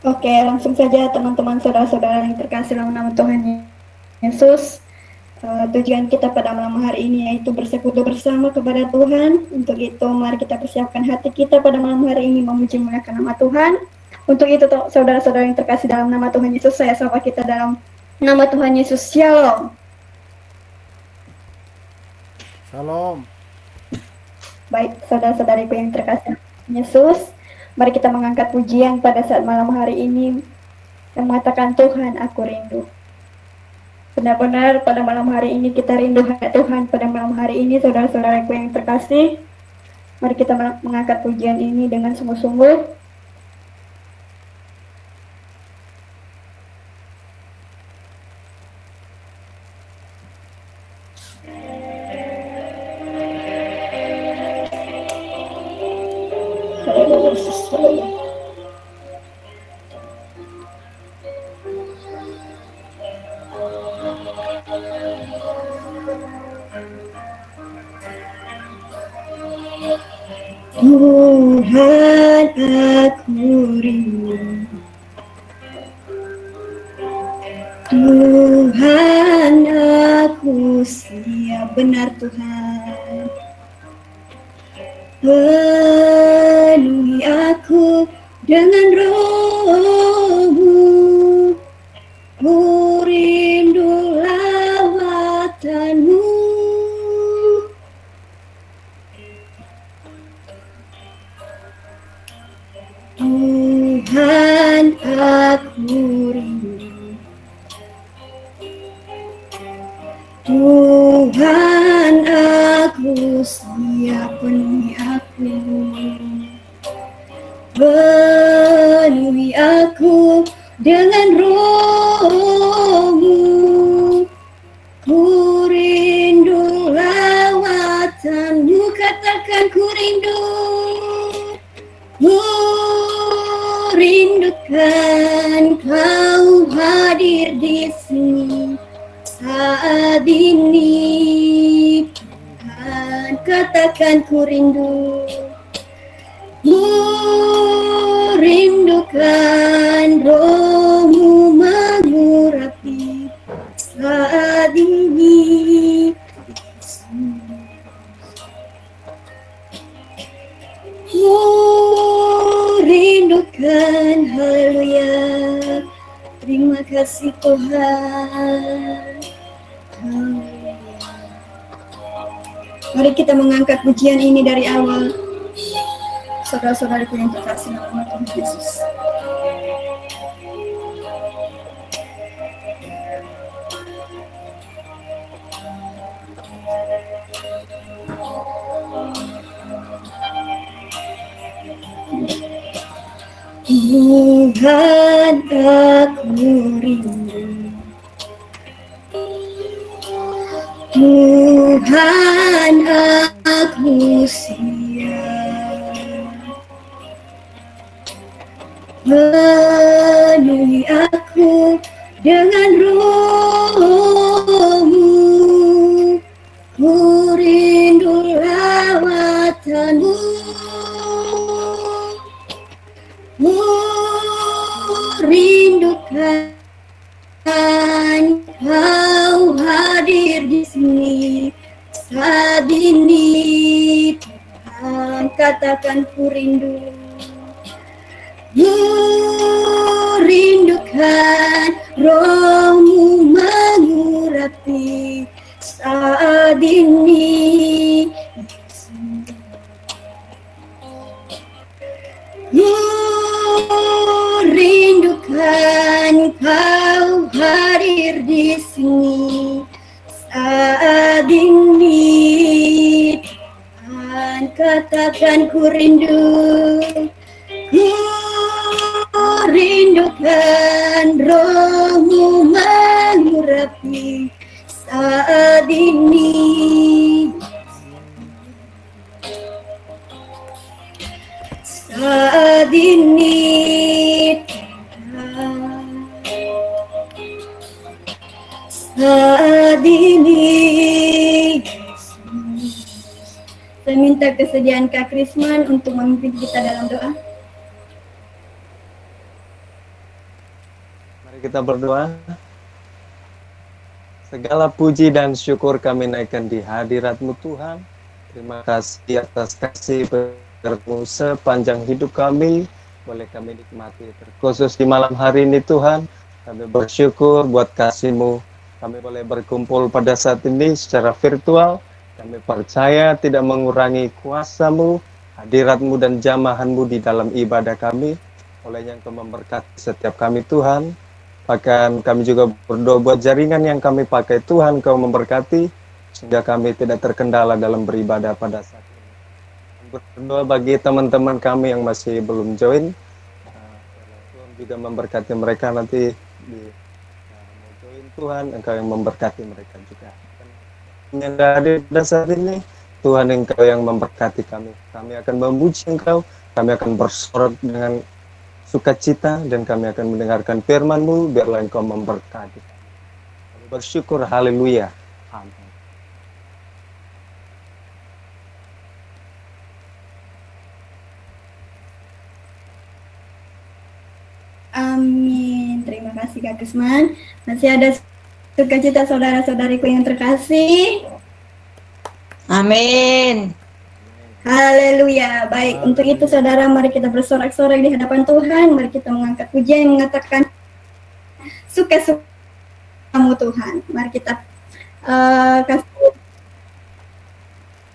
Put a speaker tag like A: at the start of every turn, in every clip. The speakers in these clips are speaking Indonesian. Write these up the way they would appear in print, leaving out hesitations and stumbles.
A: Oke, langsung saja teman-teman saudara-saudara yang terkasih dalam nama Tuhan Yesus. Tujuan kita pada malam hari ini yaitu bersekutu bersama kepada Tuhan. Untuk itu mari kita persiapkan hati kita pada malam hari ini memuji memuliakan nama Tuhan. Untuk itu saudara-saudara yang terkasih dalam nama Tuhan Yesus, saya sapa kita dalam nama Tuhan Yesus. Shalom.
B: Shalom.
A: Baik, saudara-saudariku yang terkasih Yesus, mari kita mengangkat pujian pada saat malam hari ini yang mengatakan Tuhan, aku rindu. Benar-benar pada malam hari ini kita rindu hadirat Tuhan. Pada malam hari ini saudara-saudaraku yang terkasih, mari kita mengangkat pujian ini dengan sungguh-sungguh. Tuhan, aku rindu. Tuhan, aku siap. Benar Tuhan, penuhi aku dengan roh-Mu. Ku rindu lawatan-Mu. Tuhan, aku rindu. Tuhan, aku siap, penuhi aku. Penuhi aku dengan roh-Mu. Ku rindu lawatan-Mu. Katakan ku rindu. Ku rindukan Kau hadir di sini saat ini. Tuhan, katakan ku rindu. Ku rindukan roh-Mu mengurapi saat ini. Ku rindukan, haleluya. Terima kasih Tuhan. Haleluya. Mari kita mengangkat pujian ini dari awal. Saudara-saudariku yang terkasih dalam nama Tuhan Yesus. Tuhan, aku rindu. Tuhan, aku siap. Penuhi aku dengan roh-Mu. Ku rindu lawatan-Mu. Ku rindukan Kau hadir di sini saat ini. Tuhan, katakan ku rindu. Ku rindukan roh-Mu mengurapi saat ini. Ku rindukan Kau hadir di sini saat ini. Tuhan, katakan ku rindu. Ku rindukan roh-Mu mengurapi saat ini. Saat ini, saat ini. Saya minta kesediaan Kak Krisman untuk memimpin kita dalam doa.
C: Kita berdoa. Segala puji dan syukur kami naikkan di hadirat-Mu Tuhan. Terima kasih atas kasih berkat-Mu sepanjang hidup kami. Boleh kami nikmati terkhusus di malam hari ini Tuhan. Kami bersyukur buat kasih-Mu. Kami boleh berkumpul pada saat ini secara virtual. Kami percaya tidak mengurangi kuasa-Mu, hadirat-Mu dan jamahan-Mu di dalam ibadah kami. Olehnya Engkau memberkati setiap kami Tuhan. Bahkan kami juga berdoa buat jaringan yang kami pakai Tuhan Kau memberkati sehingga kami tidak terkendala dalam beribadah pada saat ini. Berdoa bagi teman-teman kami yang masih belum join, Tuhan juga memberkati mereka nanti mau join Tuhan, Engkau yang memberkati mereka juga. Yang hadir pada saat ini, Tuhan Engkau yang memberkati kami. Kami akan memuji Engkau, kami akan bersorak dengan sukacita dan kami akan mendengarkan firman-Mu, biarlah Engkau memberkati kami. Kami bersyukur, haleluya. Amin.
A: Amin. Terima kasih Kak Gusman. Masih ada sukacita saudara-saudariku yang terkasih.
D: Amin.
A: Haleluya. Baik, untuk itu saudara, mari kita bersorak-sorai di hadapan Tuhan. Mari kita mengangkat pujian yang mengatakan suka-sukamu Tuhan. Mari kita kasih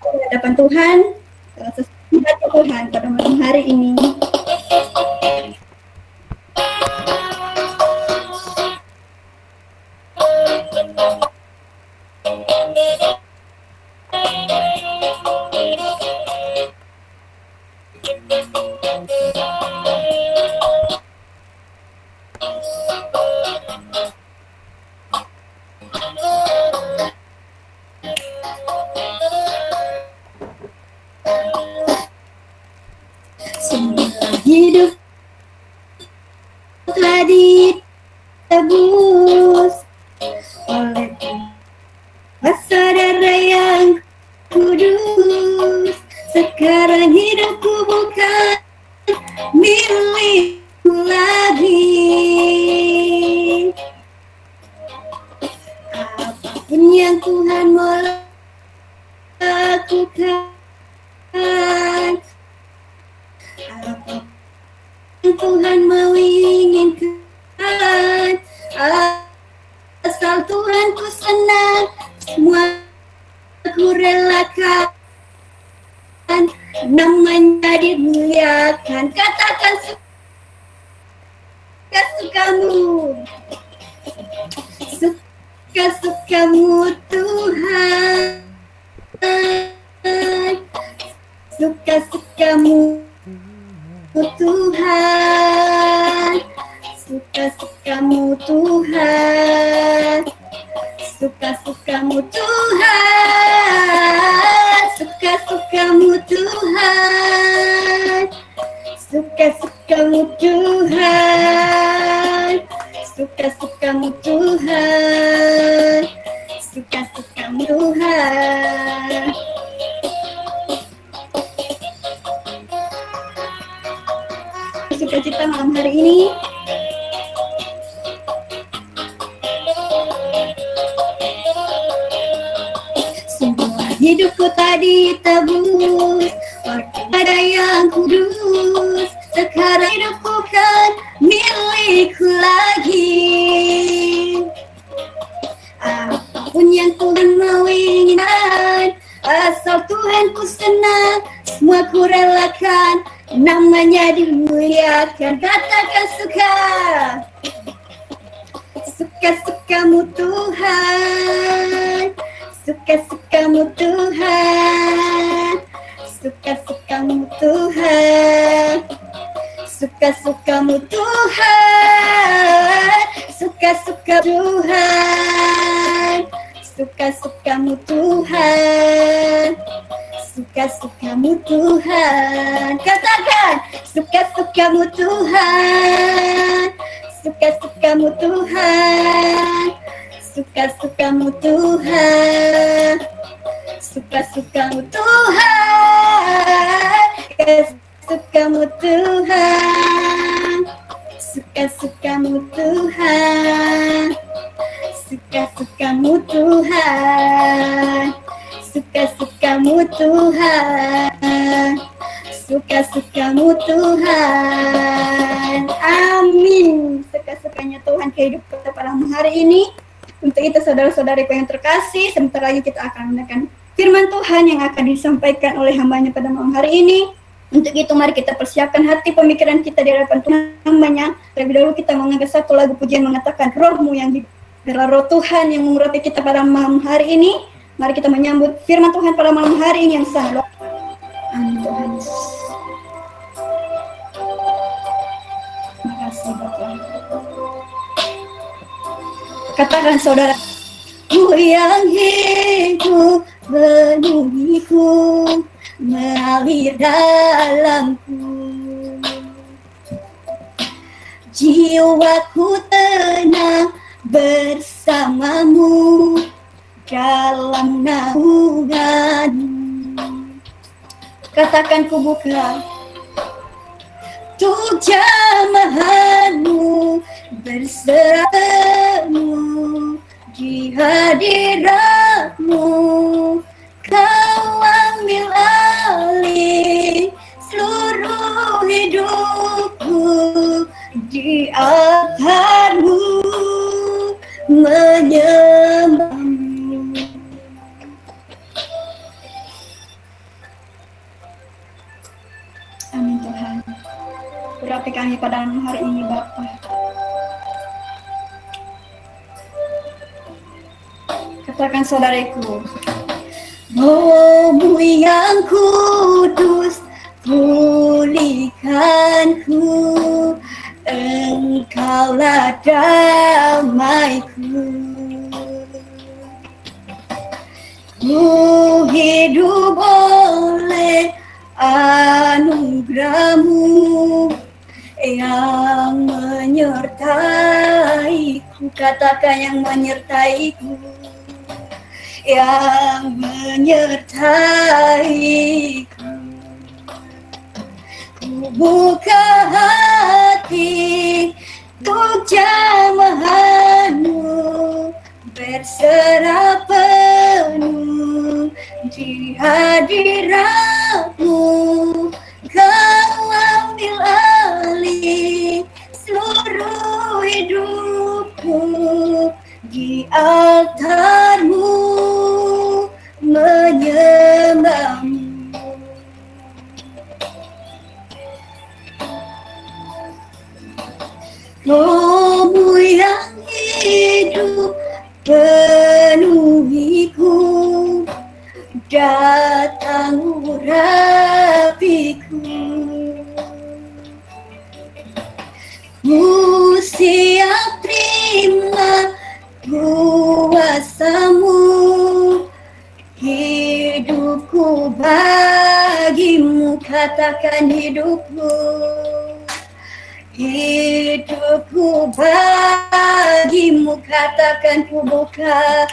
A: di hadapan Tuhan, sesuatu Tuhan pada malam hari ini. Semua hidup telah ditebus oleh kuasa darah yang kudus. Sekarang hidupku bukan milikku lagi. Apapun yang Tuhan mau lakukan, apapun yang Tuhan mau inginkan, asal Tuhan ku senang, semua ku relakan, namanya dimuliakan. Katakan suka-sukamu, suka-sukamu Tuhan, suka-sukamu Tuhan, suka-sukamu Tuhan, suka-sukamu Tuhan, suka-sukamu Tuhan, suka-sukamu Tuhan, suka-sukamu Tuhan, suka-sukamu Tuhan. Sukacita malam hari ini. Semua hidupku tadi tebus pada yang kudus. Sekarang hidupku kan milikku lagi. Apapun yang Tuhan mau inginkan, asal Tuhan ku senang, semua ku relakan, namanya dimuliakan. Katakan suka, suka-sukamu Tuhan, suka-sukamu Tuhan, suka-sukamu Tuhan, suka-sukamu Tuhan, suka-suka Tuhan, suka-sukamu Tuhan, suka-sukamu Tuhan. Katakan suka-sukamu Tuhan, suka-sukamu Tuhan, suka-sukamu Tuhan, suka-sukamu Tuhan, suka-sukamu Tuhan, suka-sukamu Tuhan, kehidupan kita pada hari ini. Untuk itu saudara-saudariku yang terkasih, sebentar lagi kita akan mendengarkan firman Tuhan yang akan disampaikan oleh hambanya pada malam hari ini. Untuk itu mari kita persiapkan hati pemikiran kita di hadapan Tuhan hambanya. Terlebih dahulu kita mengangkat satu lagu pujian mengatakan rohmu yang hidup. Biarlah roh Tuhan yang mengurapi kita pada malam hari ini. Mari kita menyambut firman Tuhan pada malam hari ini yang sangat. Amin Tuhan Yesus. Terima kasih Bapak. Katakan saudara, ku yang hidup penuhiku, mengalir dalamku. Jiwaku tenang bersamamu dalam naunganmu. Katakan ku buka untuk jamahanmu, berserahmu di hadiratmu. Kau ambil alih seluruh hidupku, di altarmu menyembahmu. Amin Tuhan. Berarti kami pada hari ini Bapa. Katakan saudaraku, rohmu yang kudus pulihkanku, engkaulah damaiku. Ku hidup oleh anugerahmu yang menyertaiku. Katakan yang menyertaiku, yang menyertaiku. Ku buka hati untuk jamahanmu, berserah penuh di hadiratmu. Kau ambil alih seluruh hidupku, di altarmu menyembahmu. Rohmu yang hidup penuhiku, datang urapiku. Ku siap terima kuasamu, hidupku bagimu. Katakan hidupku, hidupku bagimu. Katakan ku buka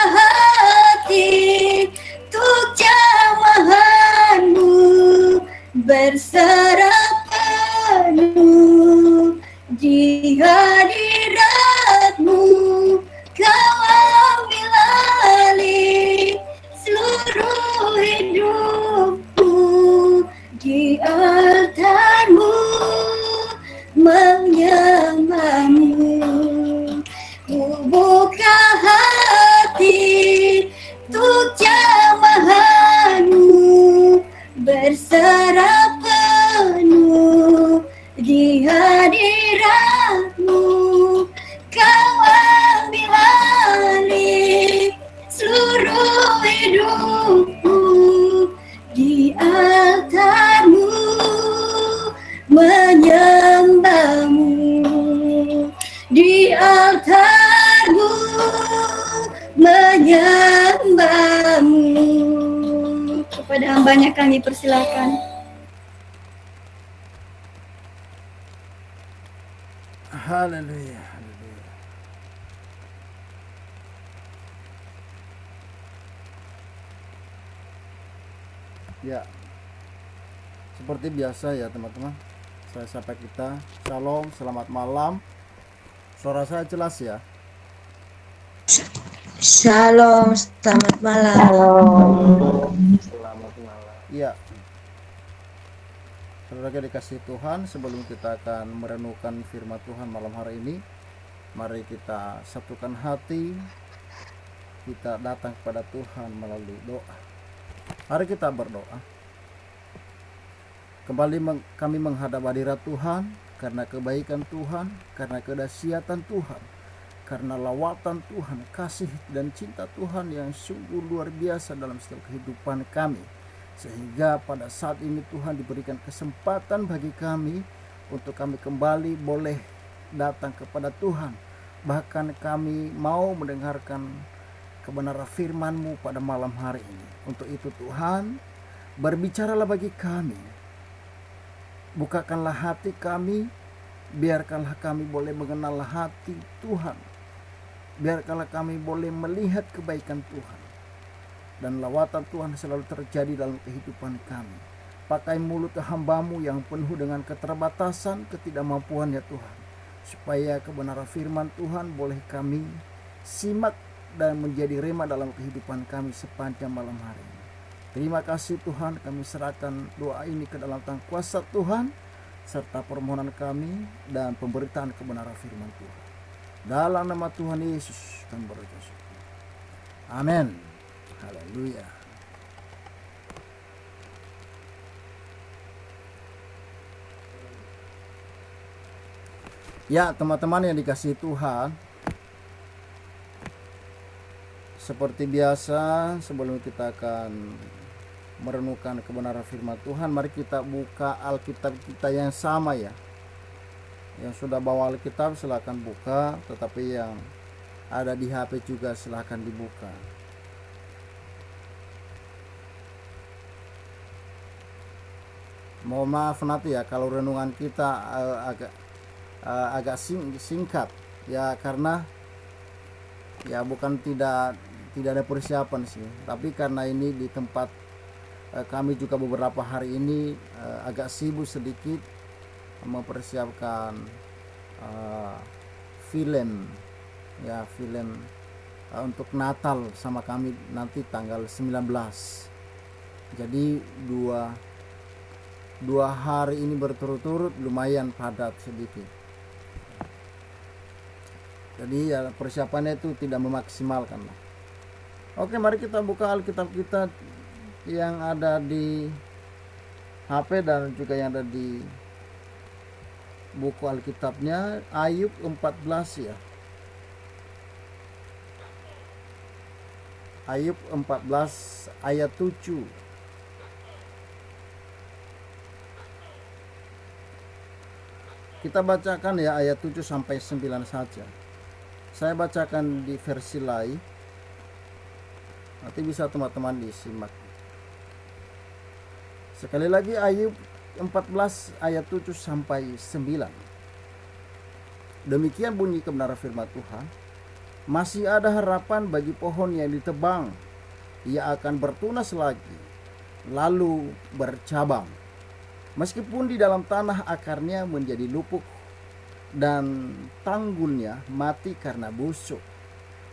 A: hati untuk jamahanmu, berserah penuh di hadiratmu. Kau ambil alih seluruh hidupku, di altarmu menyembahmu. Ku buka hati untuk jamahanmu, berserah penuh di hadiratmu. Kau ambil alih seluruh hidupku, di altarmu menyembahmu, di altarmu menyembahmu. Kepada hambanya kami persilakan.
B: Haleluya, haleluya. Ya, seperti biasa ya teman-teman, saya sapa kita. Shalom, selamat malam. Suara saya jelas ya?
D: Shalom, selamat malam.
C: Selamat malam.
B: Iya. Saudara dikasih Tuhan, sebelum kita akan merenungkan firman Tuhan malam hari ini, mari kita satukan hati, kita datang kepada Tuhan melalui doa. Mari kita berdoa. Kembali kami menghadap hadirat Tuhan karena kebaikan Tuhan, karena kedahsyatan Tuhan, karena lawatan Tuhan, kasih dan cinta Tuhan yang sungguh luar biasa dalam setiap kehidupan kami. Sehingga pada saat ini Tuhan diberikan kesempatan bagi kami untuk kami kembali boleh datang kepada Tuhan. Bahkan kami mau mendengarkan kebenaran firman-Mu pada malam hari ini. Untuk itu Tuhan, berbicaralah bagi kami. Bukakanlah hati kami, biarkanlah kami boleh mengenal hati Tuhan. Biarkanlah kami boleh melihat kebaikan Tuhan. Dan lawatan Tuhan selalu terjadi dalam kehidupan kami. Pakai mulut hamba-Mu yang penuh dengan keterbatasan, ketidakmampuan ya Tuhan. Supaya kebenaran firman Tuhan boleh kami simak dan menjadi rema dalam kehidupan kami sepanjang malam hari ini. Terima kasih Tuhan, kami serahkan doa ini ke dalam tangan kuasa Tuhan, serta permohonan kami dan pemberitaan kebenaran firman Tuhan. Dalam nama Tuhan Yesus kami berdoa. Amin. Haleluya. Ya teman-teman yang dikasihi Tuhan, seperti biasa sebelum kita akan merenungkan kebenaran firman Tuhan, mari kita buka Alkitab kita yang sama ya. Yang sudah bawa Alkitab silakan buka, tetapi yang ada di HP juga silakan dibuka. Mohon maaf nanti ya kalau renungan kita agak singkat ya, karena ya bukan tidak ada persiapan sih, tapi karena ini di tempat kami juga beberapa hari ini agak sibuk sedikit mempersiapkan film untuk Natal sama kami nanti tanggal 19. Jadi dua hari ini berturut-turut lumayan padat sedikit. Jadi ya persiapannya itu tidak memaksimalkan lah. Oke, mari kita buka Alkitab kita yang ada di HP dan juga yang ada di buku Alkitabnya, Ayub 14 ya. Ayub 14 ayat 7. Kita bacakan ya ayat 7 sampai 9 saja. Saya bacakan di versi lain. Nanti bisa teman-teman disimak. Sekali lagi Ayub 14 ayat 7 sampai 9. Demikian bunyi kebenaran firman Tuhan. Masih ada harapan bagi pohon yang ditebang. Ia akan bertunas lagi, lalu bercabang. Meskipun di dalam tanah akarnya menjadi lupuk dan tanggulnya mati karena busuk,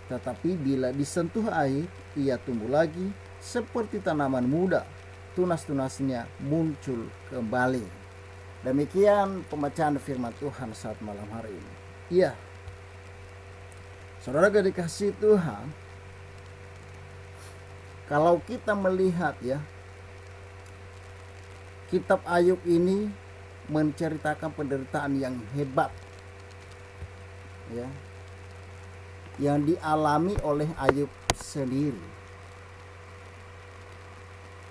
B: tetapi bila disentuh air, ia tumbuh lagi seperti tanaman muda, tunas-tunasnya muncul kembali. Demikian pembacaan firman Tuhan saat malam hari ini. Iya, saudara dikasih Tuhan, kalau kita melihat ya, kitab Ayub ini menceritakan penderitaan yang hebat ya, yang dialami oleh Ayub sendiri,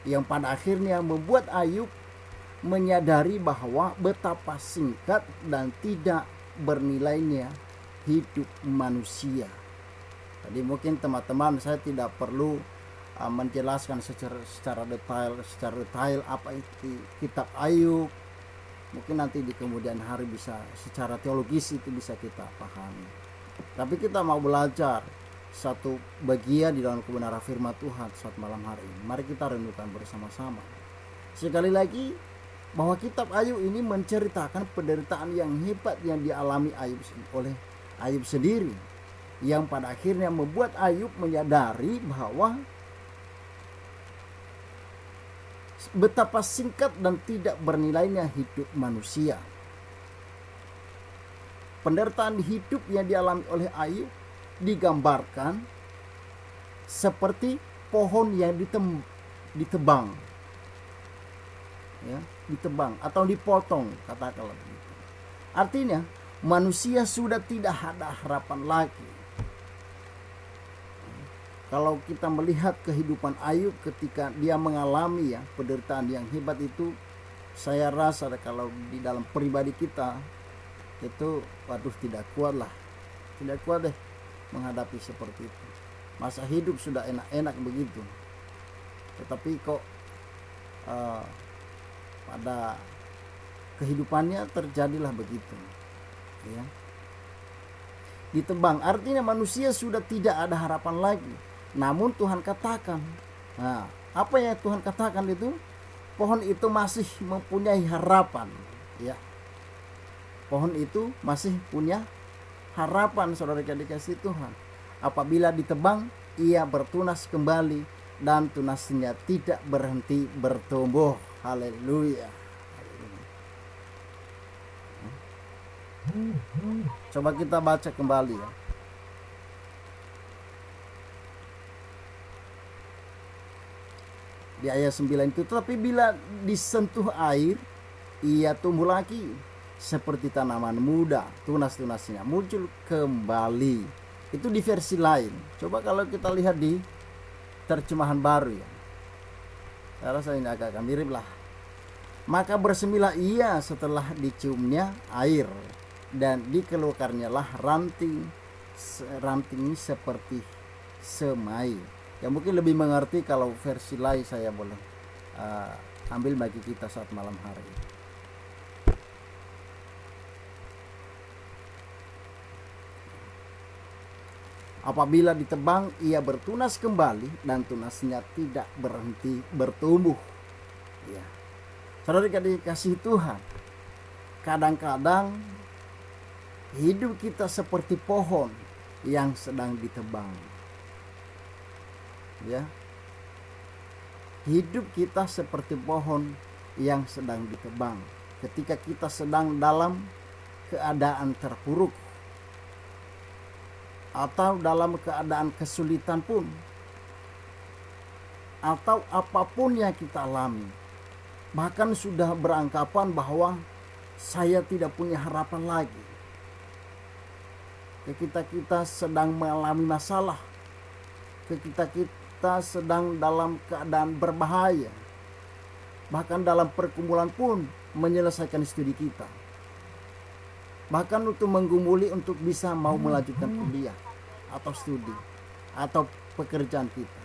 B: yang pada akhirnya membuat Ayub menyadari bahwa betapa singkat dan tidak bernilainya hidup manusia. Jadi mungkin teman-teman, saya tidak perlu menjelaskan secara detail apa itu kitab Ayub. Mungkin nanti di kemudian hari bisa secara teologis itu bisa kita pahami. Tapi kita mau belajar satu bagian di dalam kebenaran firman Tuhan saat malam hari ini. Mari kita renungkan bersama-sama. Sekali lagi, bahwa kitab Ayub ini menceritakan penderitaan yang hebat yang dialami oleh Ayub sendiri, yang pada akhirnya membuat Ayub menyadari bahwa betapa singkat dan tidak bernilainya hidup manusia. Penderitaan hidup yang dialami oleh Ayub digambarkan seperti pohon yang ditebang, ya, ditebang atau dipotong, katakanlah begitu. Artinya manusia sudah tidak ada harapan lagi. Kalau kita melihat kehidupan Ayub ketika dia mengalami penderitaan yang hebat itu, saya rasa kalau di dalam pribadi kita itu, waduh, tidak kuat deh menghadapi seperti itu. Masa hidup sudah enak-enak begitu, tetapi kok pada kehidupannya terjadilah begitu, ya. Ditebang, artinya manusia sudah tidak ada harapan lagi. Namun Tuhan katakan, nah, apa yang Tuhan katakan itu, pohon itu masih mempunyai harapan, ya. Pohon itu masih punya harapan, saudara dikasih Tuhan. Apabila ditebang, ia bertunas kembali dan tunasnya tidak berhenti bertumbuh. Haleluya. Coba kita baca kembali, ya. Di ayat 9 itu, tetapi bila disentuh air, ia tumbuh lagi seperti tanaman muda, tunas-tunasnya muncul kembali. Itu di versi lain. Coba kalau kita lihat di terjemahan baru, ya. Saya rasa ini agak mirip lah. Maka bersemilah ia setelah diciumnya air, dan dikeluarkannya lah ranting seperti semai. Ya mungkin lebih mengerti kalau versi lain saya boleh ambil bagi kita saat malam hari ini. Apabila ditebang, ia bertunas kembali dan tunasnya tidak berhenti bertumbuh. Ya. Saudara dikasih Tuhan, kadang-kadang hidup kita seperti pohon yang sedang ditebang. Ya. Hidup kita seperti pohon yang sedang ditebang. Ketika kita sedang dalam keadaan terpuruk atau dalam keadaan kesulitan pun, atau apapun yang kita alami, bahkan sudah beranggapan bahwa saya tidak punya harapan lagi. Ketika kita sedang mengalami masalah, ketika kita sedang dalam keadaan berbahaya, bahkan dalam pergumulan pun menyelesaikan studi kita, bahkan untuk menggumuli untuk bisa mau melanjutkan kuliah atau studi atau pekerjaan kita.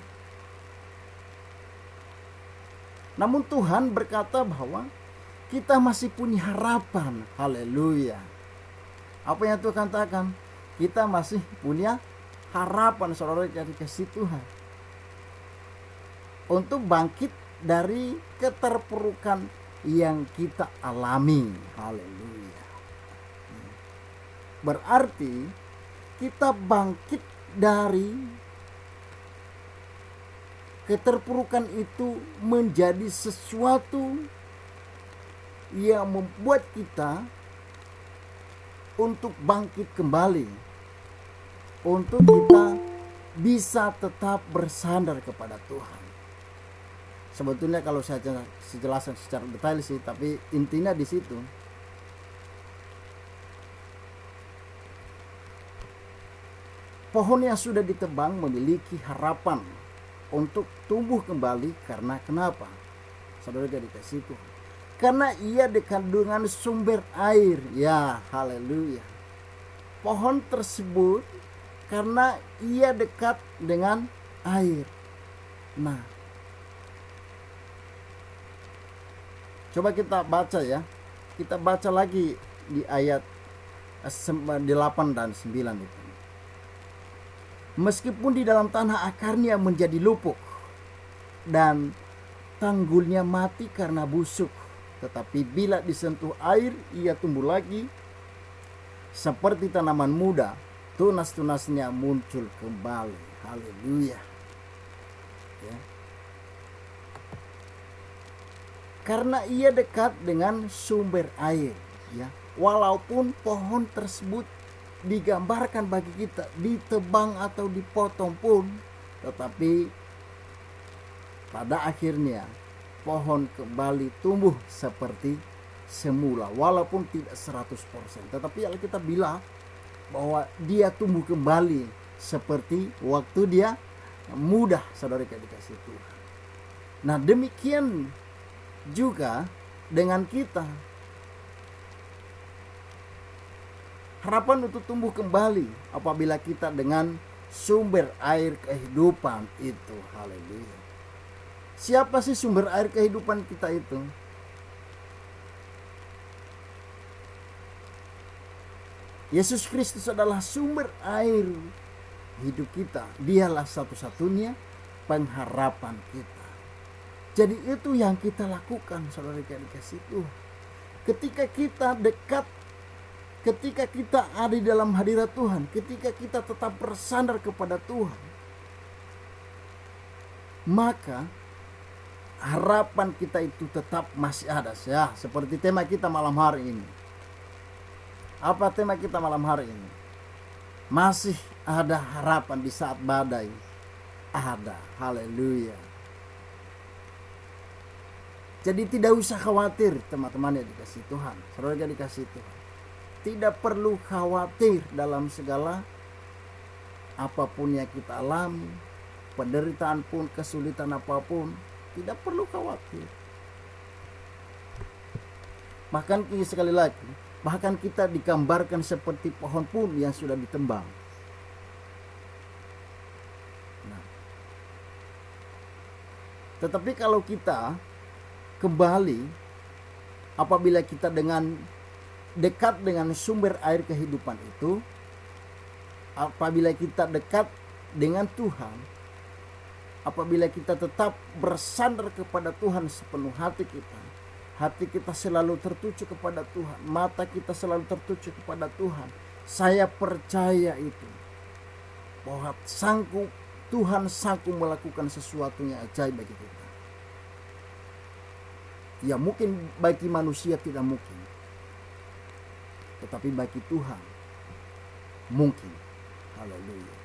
B: Namun Tuhan berkata bahwa kita masih punya harapan. Haleluya. Apa yang Tuhan katakan? Kita masih punya harapan, saudara yang dikasih Tuhan, untuk bangkit dari keterpurukan yang kita alami. Haleluya. Berarti kita bangkit dari keterpurukan itu menjadi sesuatu yang membuat kita untuk bangkit kembali, untuk kita bisa tetap bersandar kepada Tuhan. Sebetulnya kalau saya jelaskan secara detail sih, tapi intinya di situ. Pohon yang sudah ditebang memiliki harapan untuk tumbuh kembali karena kenapa? Saudara dikasih Tuhan. Karena ia dekat dengan sumber air. Ya, haleluya. Pohon tersebut karena ia dekat dengan air. Nah, coba kita baca ya. Kita baca lagi di ayat 8 dan 9 itu. Meskipun di dalam tanah akarnya menjadi lupuk dan tanggulnya mati karena busuk, tetapi bila disentuh air ia tumbuh lagi seperti tanaman muda, tunas-tunasnya muncul kembali. Haleluya. Ya. karena ia dekat dengan sumber air, ya. Walaupun pohon tersebut digambarkan bagi kita ditebang atau dipotong pun, tetapi pada akhirnya pohon kembali tumbuh seperti semula, walaupun tidak 100%, tetapi Alkitab bilang bahwa dia tumbuh kembali seperti waktu dia muda, saudara dikasih Tuhan. Nah, demikian juga dengan kita. Harapan untuk tumbuh kembali apabila kita dengan sumber air kehidupan itu. Haleluya. Siapa sih sumber air kehidupan kita itu? Yesus Kristus adalah sumber air hidup kita. Dialah satu-satunya pengharapan kita. Jadi itu yang kita lakukan, saudara dikasih Tuhan. Ketika kita dekat, ketika kita ada di dalam hadirat Tuhan, ketika kita tetap bersandar kepada Tuhan, maka harapan kita itu tetap masih ada. Ya, seperti tema kita malam hari ini. Apa tema kita malam hari ini? Masih ada harapan di saat badai. Ada. Haleluya. Jadi tidak usah khawatir, teman-teman yang dikasih Tuhan, saudara yang dikasih Tuhan. Tidak perlu khawatir dalam segala apapun yang kita alami, penderitaan pun, kesulitan apapun, tidak perlu khawatir. Bahkan sekali lagi, bahkan kita digambarkan seperti pohon pun yang sudah ditebang. Nah, tetapi kalau kita kembali, apabila kita dengan dekat dengan sumber air kehidupan itu, apabila kita dekat dengan Tuhan, apabila kita tetap bersandar kepada Tuhan sepenuh hati kita selalu tertuju kepada Tuhan, mata kita selalu tertuju kepada Tuhan. Saya percaya itu, bahwa Tuhan sanggup melakukan sesuatu yang ajaib bagi kita. Ya, mungkin bagi manusia tidak mungkin, tetapi bagi Tuhan mungkin. Haleluya.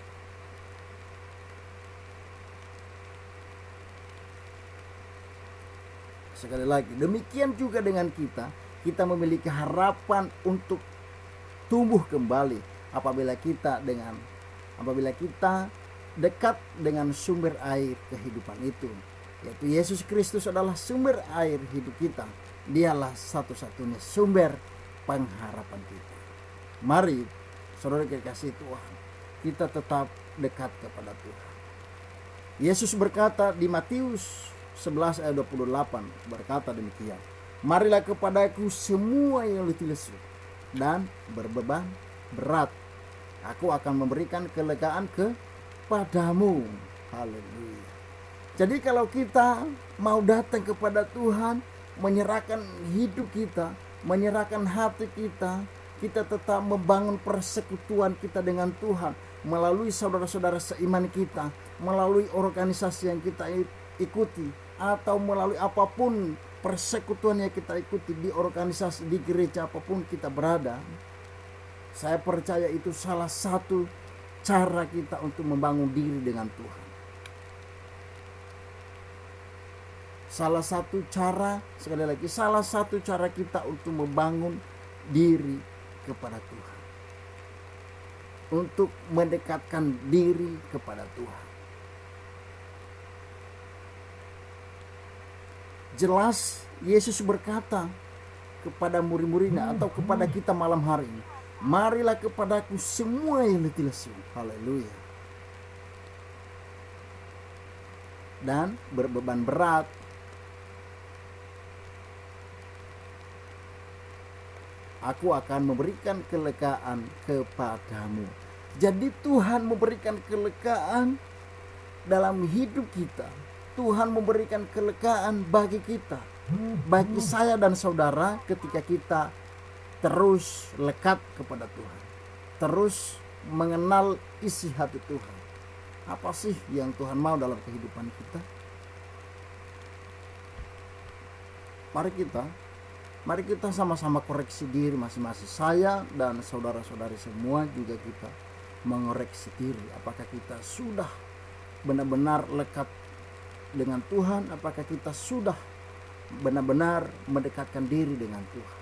B: Sekali lagi, demikian juga dengan kita. Kita memiliki harapan untuk tumbuh kembali apabila kita dekat dengan sumber air kehidupan itu, yaitu Yesus Kristus adalah sumber air hidup kita. Dialah satu-satunya sumber pengharapan kita. Mari saudara dikasih Tuhan, kita tetap dekat kepada Tuhan. Yesus berkata di Matius 11 ayat 28, berkata demikian, marilah kepadaku semua yang letih lesu dan berbeban berat, aku akan memberikan kelegaan kepadamu. Haleluya. Jadi kalau kita mau datang kepada Tuhan, menyerahkan hidup kita, menyerahkan hati kita, kita tetap membangun persekutuan kita dengan Tuhan melalui saudara-saudara seiman kita, melalui organisasi yang kita ikuti, atau melalui apapun persekutuan yang kita ikuti di organisasi, di gereja apapun kita berada. Saya percaya itu salah satu cara kita untuk membangun diri dengan Tuhan. Salah satu cara, sekali lagi, salah satu cara kita untuk membangun diri kepada Tuhan, untuk mendekatkan diri kepada Tuhan. Jelas Yesus berkata kepada murid-muridnya atau kepada kita malam hari ini, marilah kepadaku semua yang letih lesu, haleluya, dan berbeban berat, aku akan memberikan kelegaan kepadamu. Jadi Tuhan memberikan kelegaan dalam hidup kita. Tuhan memberikan kelegaan bagi kita, bagi saya dan saudara, ketika kita terus lekat kepada Tuhan, terus mengenal isi hati Tuhan. Apa sih yang Tuhan mau dalam kehidupan kita? mari kita sama-sama koreksi diri masing-masing. Saya dan saudara-saudari semua juga kita mengoreksi diri. Apakah kita sudah benar-benar lekat dengan Tuhan? Apakah kita sudah benar-benar mendekatkan diri dengan Tuhan?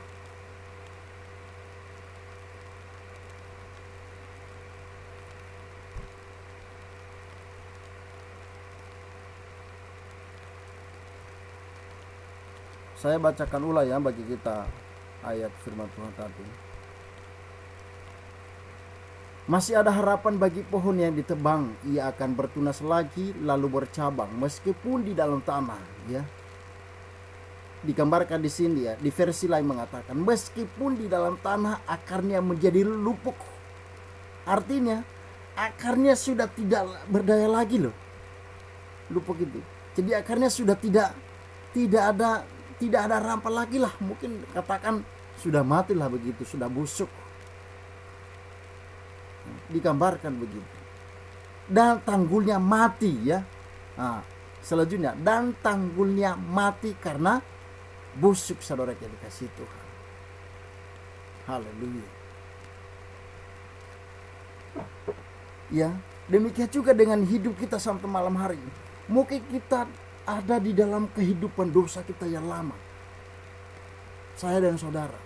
B: Saya bacakan ulang ya bagi kita ayat firman Tuhan tadi. Masih ada harapan bagi pohon yang ditebang, ia akan bertunas lagi lalu bercabang meskipun di dalam tanah, ya. Digambarkan di sini ya, di versi lain mengatakan meskipun di dalam tanah akarnya menjadi lupuk. Artinya akarnya sudah tidak berdaya lagi loh. Lupuk itu. Jadi akarnya sudah tidak ada rampal lagi lah, mungkin katakan sudah mati lah begitu, sudah busuk. Digambarkan begitu. Dan tanggulnya mati ya. Nah, selanjutnya dan tanggulnya mati karena busuk, saudara yang dikasihi Tuhan. Haleluya. Ya, demikian juga dengan hidup kita sampai malam hari ini. Mungkin kita ada di dalam kehidupan dosa kita yang lama. Saya dan saudara.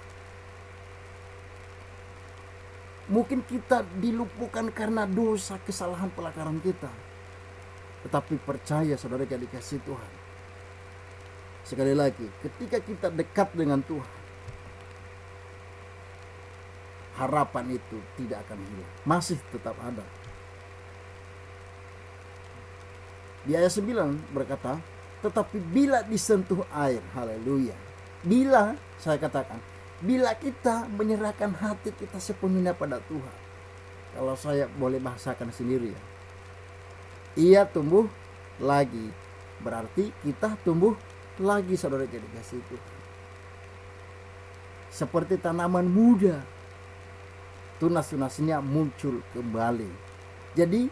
B: Mungkin kita diluputkan karena dosa, kesalahan, pelanggaran kita. Tetapi percaya saudara yang dikasihi Tuhan. Sekali lagi, ketika kita dekat dengan Tuhan, harapan itu tidak akan hilang. Masih tetap ada. Di ayat 9 berkata, tetapi bila disentuh air, haleluya. Bila, saya katakan, bila kita menyerahkan hati kita sepenuhnya pada Tuhan. Kalau saya boleh bahasakan sendiri ya. Ia tumbuh lagi. Berarti kita tumbuh lagi, saudara yang dikasihi Tuhan. Seperti tanaman muda. Tunas-tunasnya muncul kembali. Jadi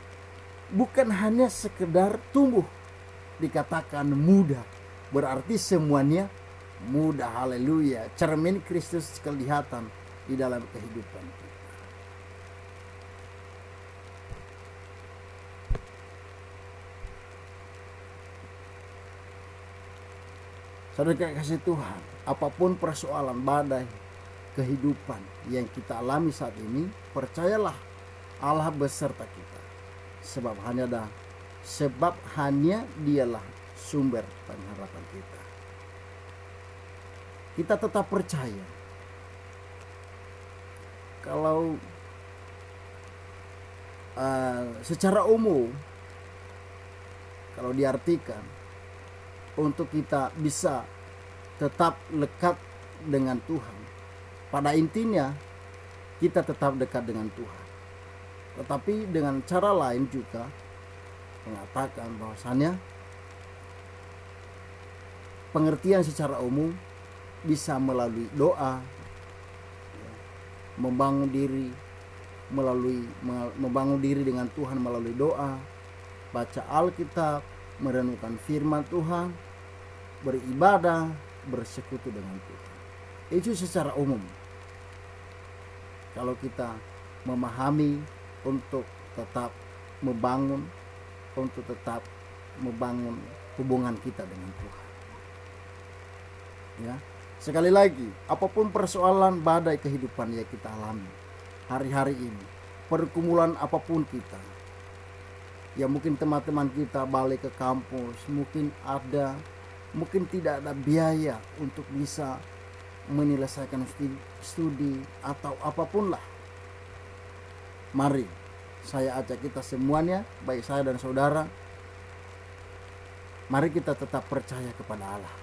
B: bukan hanya sekedar tumbuh, dikatakan muda, berarti semuanya muda. Haleluya. Cermin Kristus kelihatan di dalam kehidupan kita. Saudara kasih Tuhan, apapun persoalan badai kehidupan yang kita alami saat ini, percayalah Allah beserta kita. Sebab hanya dialah sumber pengharapan kita. Kita tetap percaya. Kalau secara umum, kalau diartikan, untuk kita bisa tetap lekat dengan Tuhan, pada intinya kita tetap dekat dengan Tuhan. Tetapi dengan cara lain juga mengatakan bahwasannya pengertian secara umum bisa melalui doa, membangun diri dengan Tuhan melalui doa, baca Alkitab, merenungkan firman Tuhan, beribadah, bersekutu dengan Tuhan. Itu secara umum. Kalau kita memahami untuk tetap membangun hubungan kita dengan Tuhan. Ya, sekali lagi, apapun persoalan badai kehidupan yang kita alami hari-hari ini, pergumulan apapun kita, ya mungkin teman-teman kita balik ke kampus, mungkin tidak ada biaya untuk bisa menyelesaikan studi atau apapun lah. Mari saya ajak kita semuanya, baik saya dan saudara, mari kita tetap percaya kepada Allah.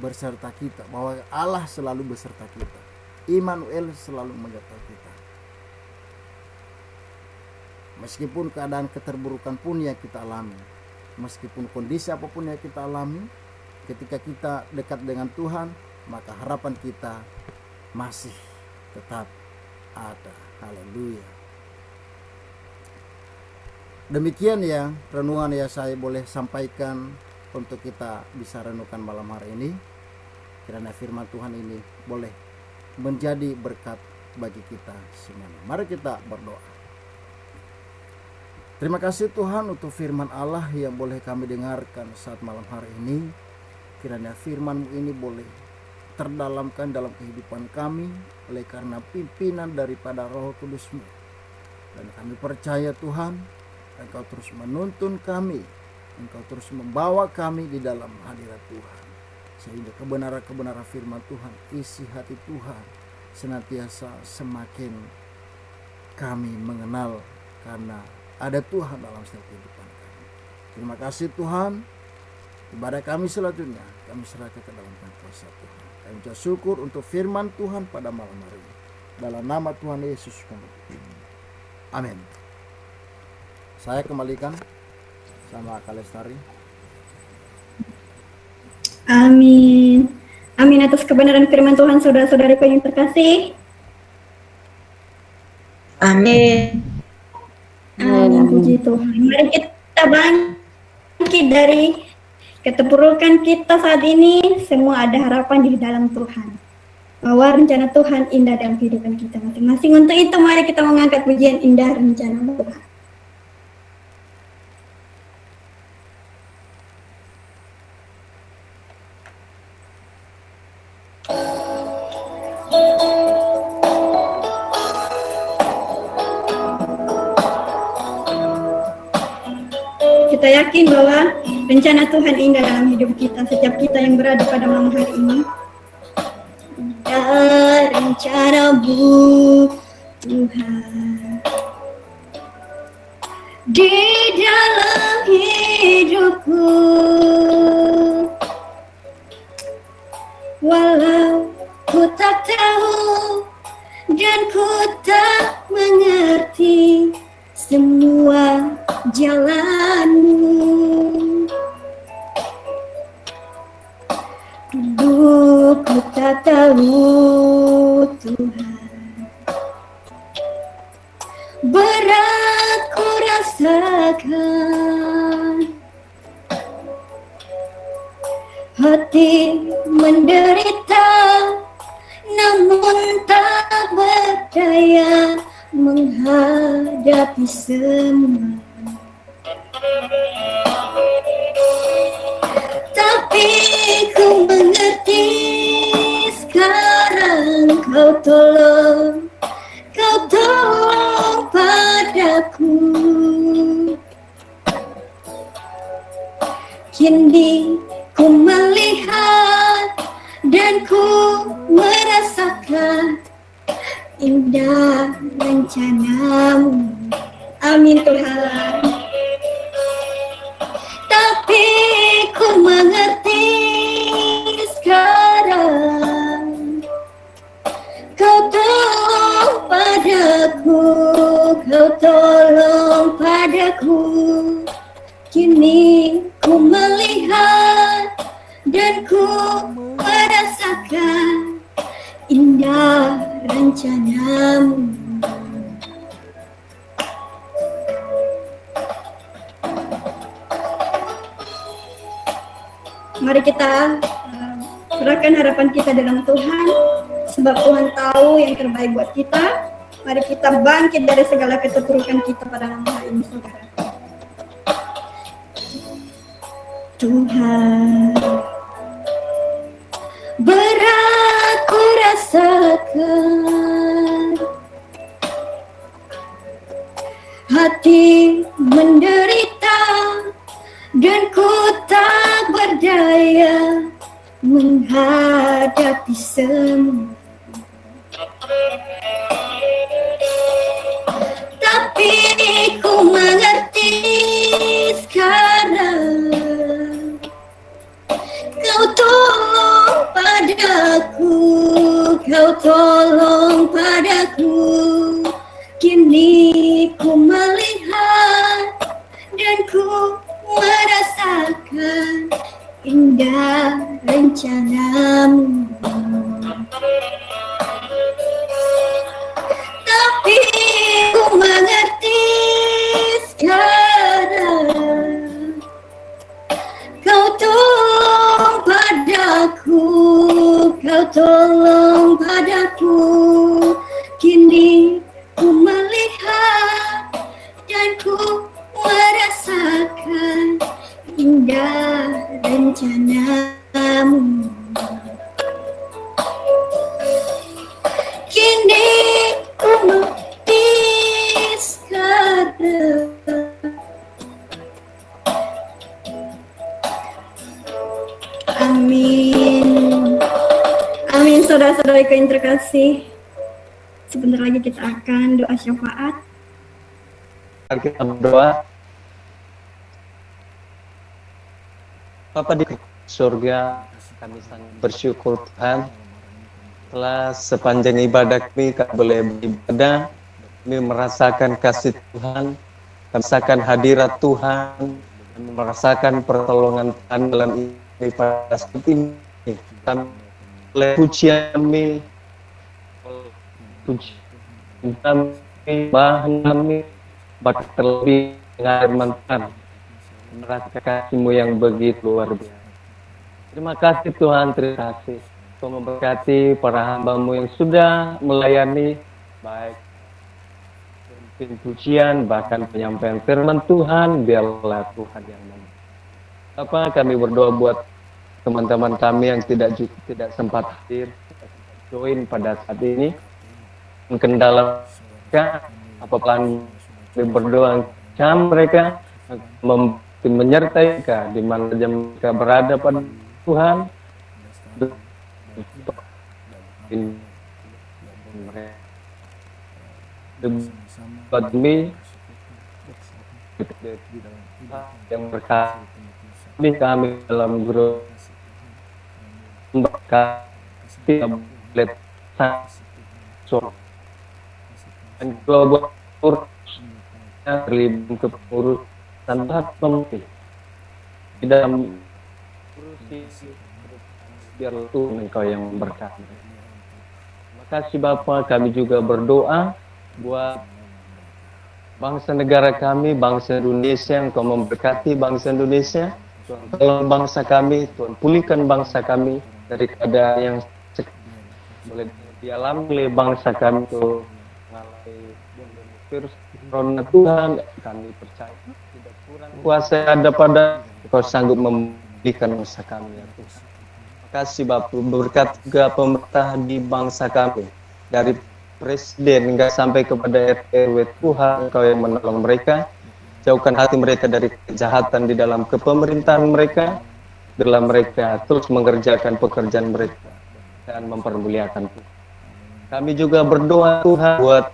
B: Beserta kita, bahwa Allah selalu beserta kita. Immanuel selalu menyertai kita. Meskipun keadaan keterburukan pun yang kita alami, meskipun kondisi apapun yang kita alami, ketika kita dekat dengan Tuhan, maka harapan kita masih tetap ada. Haleluya. Demikian ya renungan ya saya boleh sampaikan untuk kita bisa renungkan malam hari ini. Kiranya firman Tuhan ini boleh menjadi berkat bagi kita semuanya. Mari kita berdoa. Terima kasih Tuhan untuk firman Allah yang boleh kami dengarkan saat malam hari ini. Kiranya firman-Mu ini boleh terdalamkan dalam kehidupan kami oleh karena pimpinan daripada Roh Kudus-Mu. Dan kami percaya Tuhan, Engkau terus menuntun kami, Engkau terus membawa kami di dalam hadirat Tuhan. Sehingga kebenaran-kebenaran firman Tuhan, isi hati Tuhan senantiasa semakin kami mengenal karena ada Tuhan dalam setiap kehidupan kami. Terima kasih Tuhan. Ibadah kami selanjutnya kami serahkan ke dalam kuasa Tuhan. Kami ucap syukur untuk firman Tuhan pada malam hari ini. Dalam nama Tuhan Yesus kami. Amin. Saya kembalikan sama Kak Lestari.
A: Amin. Amin atas kebenaran firman Tuhan saudara-saudariku yang terkasih.
D: Amin.
A: Amin, puji Tuhan. Mari kita bangkit dari keterpurukan kita saat ini. Semua ada harapan di dalam Tuhan. Bahwa rencana Tuhan indah dalam kehidupan kita masing-masing. Untuk itu mari kita mengangkat pujian indah rencana Tuhan. Kita yakin bahwa rencana Tuhan indah dalam hidup kita, setiap kita yang berada pada malam hari ini. Indah rencana-Mu Tuhan di dalam hidupku, walau ku tak tahu dan ku tak mengerti semua jalan-Mu. Dulu ku tak tahu Tuhan, berat ku rasakan, hati menderita, namun tak berdaya menghadapi semua. Tapi ku mengerti sekarang kau tolong padaku. Kini ku melihat dan ku merasakan indah rencana-Mu. Amin Tuhan. Tapi ku mengerti sekarang kau tolong padaku, kau tolong padaku. Kini ku melihat dan ku merasakan indah rencana-Mu. Mari kita serahkan harapan kita dalam Tuhan, sebab Tuhan tahu yang terbaik buat kita. Mari kita bangkit dari segala keterpurukan kita pada malam hari ini, saudara. Tuhan, berat ku rasakan, hati menderita, dan ku tak berdaya menghadapi semua. Tapi ku mengerti sekarang kau tolong padaku, kau tolong padaku. Kini ku melihat dan ku merasakan indah rencana-Mu. Tapi ku mengerti sekarang saudara-saudariku yang terkasih, sebentar lagi kita akan doa syafaat.
C: Mari kita berdoa. Bapa di surga, kami sangat bersyukur Tuhan telah sepanjang ibadah kami boleh beribadah, kami merasakan kasih Tuhan, merasakan hadirat Tuhan, kami merasakan pertolongan Tuhan dalam ibadah seperti ini. Kami oleh pujian kami, bahan kami, bahkan terlebih dengan firman Tuhan, merasakan kasih-Mu yang begitu luar biasa. Terima kasih Tuhan, terima kasih. Kau memberkati para hamba-Mu yang sudah melayani, baik pemimpin pujian, bahkan penyampaian firman Tuhan, biarlah Tuhan yang memberkati. Bapak, kami berdoa buat teman-teman kami yang tidak sempat hadir, join pada saat ini. Kendala mereka, apapun kami berdoa mereka menyertai mereka di mana mereka berada pada Tuhan. Demi yang berkati kami dalam grup berkati dan buat urusnya terlibat ke pengurusan pemimpin di dalam urusi biar Tuhan Engkau yang memberkati. Terima kasih Bapa, kami juga berdoa buat bangsa negara kami, bangsa Indonesia. Engkau memberkati bangsa Indonesia. Tuhan tolong bangsa kami, Tuhan pulihkan bangsa kami dari keadaan yang boleh dialami oleh bangsa kami itu mengalami virus corona. Tuhan, kami percaya tidak kurang kuasa yang ada pada Engkau sanggup memulihkan bangsa kami ya Tuhan. Terima kasih Bapak, berkat juga pemerintah di bangsa kami, dari presiden hingga sampai kepada RT RW. Tuhan, Engkau yang menolong mereka, jauhkan hati mereka dari kejahatan di dalam kepemerintahan mereka, bila mereka terus mengerjakan pekerjaan mereka dan mempermuliakan Tuhan. Kami juga berdoa Tuhan buat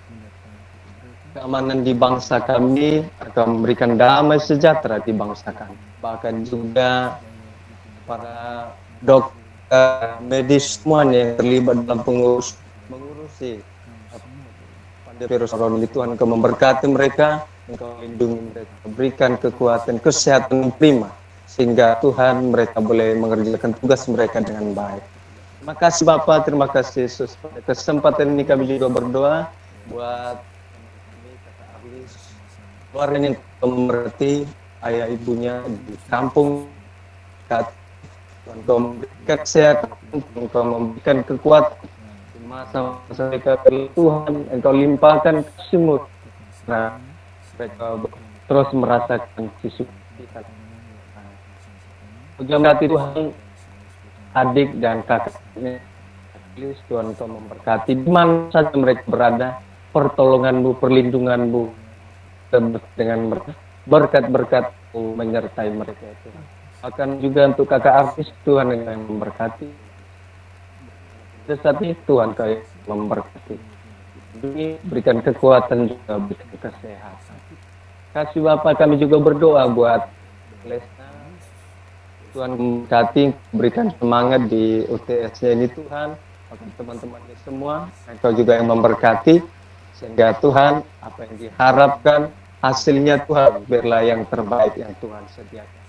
C: keamanan di bangsa kami, akan memberikan damai sejahtera di bangsa kami. Bahkan juga para dokter, medis semuanya yang terlibat dalam mengurusi pandemi virus corona ini. Tuhan, Engkau memberkati mereka, Engkau lindungi mereka, berikan kekuatan, kesehatan yang prima, sehingga Tuhan mereka boleh mengerjakan tugas mereka dengan baik. Terima kasih Bapak, terima kasih Yesus. Pada kesempatan ini kami juga berdoa buat keluarga yang mengerti ayah ibunya di kampung. Engkau memberikan kesehatan, Engkau memberikan kekuatan di masa-masa mereka. Tuhan, Engkau limpahkan kasih-Mu. Nah, mereka terus merasakan kesulitan. Berkati Tuhan adik dan kakaknya. Tuhan, Engkau memberkati di mana saja mereka berada. Pertolongan-Mu, perlindungan-Mu dengan berkat-berkat menyertai mereka itu. Akan juga untuk kakak artis, Tuhan yang memberkati. Saat ini Tuhan Kau yang memberkati. Berikan kekuatan juga, berikan kesehatan. Kasih Bapak, kami juga berdoa buat Lesna. Tuhan memberkati, berikan semangat di UTS-nya ini Tuhan. Bagi teman-temannya semua, Engkau juga yang memberkati. Sehingga Tuhan, apa yang diharapkan, hasilnya Tuhan, biarlah yang terbaik yang Tuhan sediakan.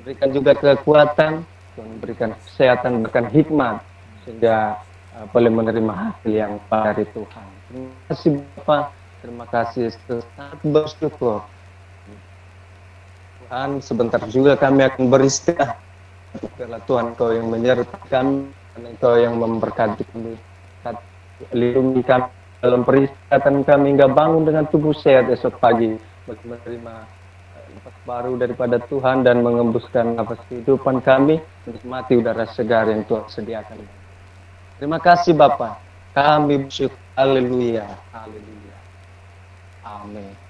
C: Berikan juga kekuatan, Tuhan berikan kesehatan, berikan hikmat, sehingga boleh menerima hasil yang dari Tuhan. Terima kasih Bapak, terima kasih, sangat bersyukur. Tuhan, sebentar juga kami akan beristirahat. Biarlah Tuhan Kau yang menyertai kami, dan Engkau yang memberkati kami. Lindungi kami dalam peristirahatan kami, hingga bangun dengan tubuh sehat esok pagi, boleh menerima nafas baru daripada Tuhan dan mengembuskan nafas kehidupan kami, menikmati udara segar yang Tuhan sediakan. Terima kasih Bapa, kami bersyukur. Haleluya, haleluya, amin.